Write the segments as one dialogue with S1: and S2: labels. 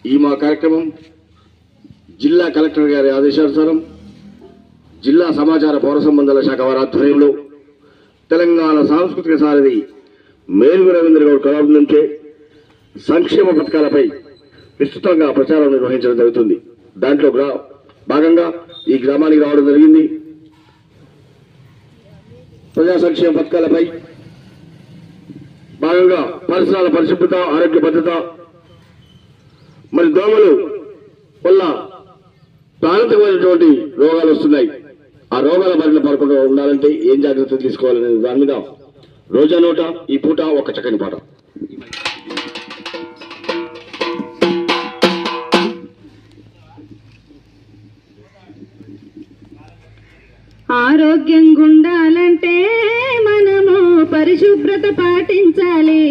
S1: ఈ మా కార్యక్రమం జిల్లా కలెక్టర్ గారి ఆదేశానుసారం జిల్లా సమాచార పౌర సంబంధాల శాఖ వారి ఆధ్వర్యంలో తెలంగాణ సాంస్కృతిక సారథి మేలుగు రవీంద్ర గౌడ్ కళాం నుంచే సంక్షేమ పథకాలపై విస్తృతంగా ప్రచారం నిర్వహించడం జరుగుతుంది. దాంట్లో భాగంగా ఈ గ్రామానికి రావడం జరిగింది. ప్రజా సంక్షేమ పథకాలపై భాగంగా పరిసరాల పరిశుభ్రత, ఆరోగ్య భద్రత, మరి దోమలు వల్ల ప్రాణాంతకమైనటువంటి రోగాలు వస్తున్నాయి. ఆ రోగాల బారిన పడకుండా ఉండాలంటే ఏం జాగ్రత్తలు తీసుకోవాలనే దాని మీద రోజా నోట ఈ పూట ఒక చక్కని పాట.
S2: ఆరోగ్యంగా ఉండాలంటే మనము పరిశుభ్రత పాటించాలి.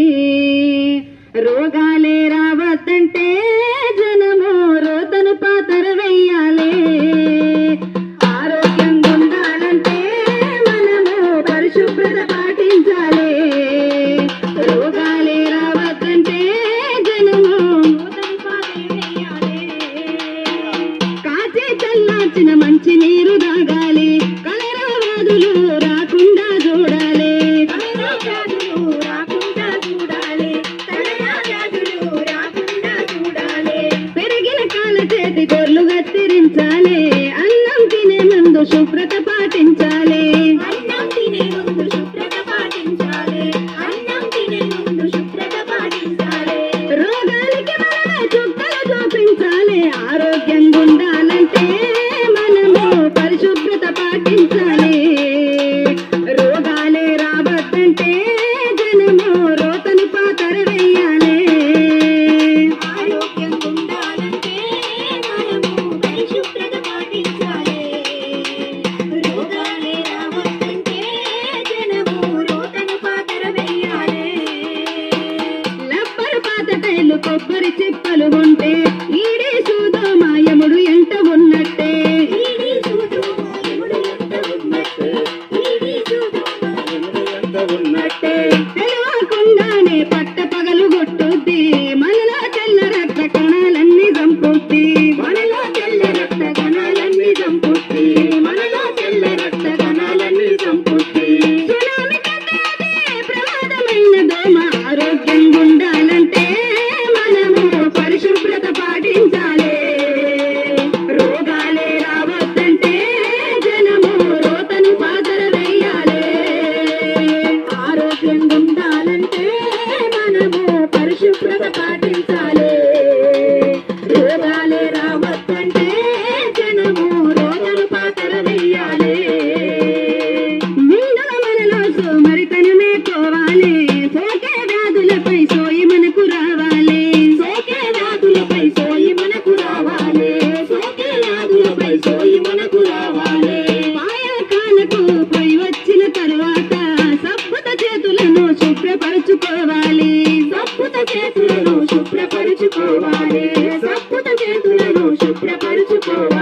S2: రోగాలే రావద్దంటే జనము రోతను పాతర వెయ్యాలి. ఆరోగ్యంగా ఉండాలంటే మనము పరిశుభ్రత పాటించాలి. రోగాలే రావద్దంటే జనము రోతను పాతర వెయ్యాలి. కాచి చల్లార్చిన మంచి నీరు తాగాలి. రాకుండా చూడాలి. పెరిగిన కాల చేతి గొర్రెలు కత్తిరించాలి. అన్నం తినే ముందు శుభ్రత పాటించాలి. రోగాలకి మనమే చుక్కలు చూపించాలి. ఆరోగ్యంగా ఉండాలంటే మనము పరిశుభ్రత పాటించాలి. రోగాలే రావద్దంటే జనము రోతను పాతర వెయ్యాలి. ఆరోగ్యంగా ఉండాలంటే మనము పరిశుభ్రత పాటించాలి. రోగాలే రావద్దంటే జనము రోతను పాతర వెయ్యాలి. లబ్బరు పాతటైలు కొబ్బరి చిప్పలు ఉంటే ఈడే సూదో మాయముడు ఎంట ఉన్నట్టే. తెలియకుండానే పట్ట పగలు కొట్టుద్ది. మనలో తెల్ల రక్త కణాలన్నీ చంపుద్ది. మనలో తెల్ల రక్త కణాలన్నీ చంపుద్ది. మనలో తెల్ల రక్త కణాలన్నీ చంపుద్ది. సునామీ కంటే అదే ప్రమాదమైన దోమ. ఆరోగ్యంగా ఉండాలంటే మనము పరిశుభ్రత పాటించాలి. రోగాలే రావద్దంటే జనము రోతను పాతర వెయ్యాలి. ఆరోగ్యంగా ఉండాలంటే మనము పరిశుభ్రత పాటించాలి. రోగాలే రావద్దంటే జనము రోతను పాతర వెయ్యాలి. ముందుగా మనలో సోమరితనమే పోవాలి. సోకే వ్యాధులపై సోయి మనకు రావాలి. సోకే వ్యాధులపై సోయి మనకు రావాలి. సోకే వ్యాధులపై సోయి మనకు రావాలి. పాయకాలకు పోయి వచ్చిన తరువాత సబ్బుత చేతులను శుభ్రపరుచుకోవాలి. సబ్బుత చేతులను శుభ్రపరుచుకోవాలి. సబ్బుత చేతులను శుభ్రపరుచుకోవాలి.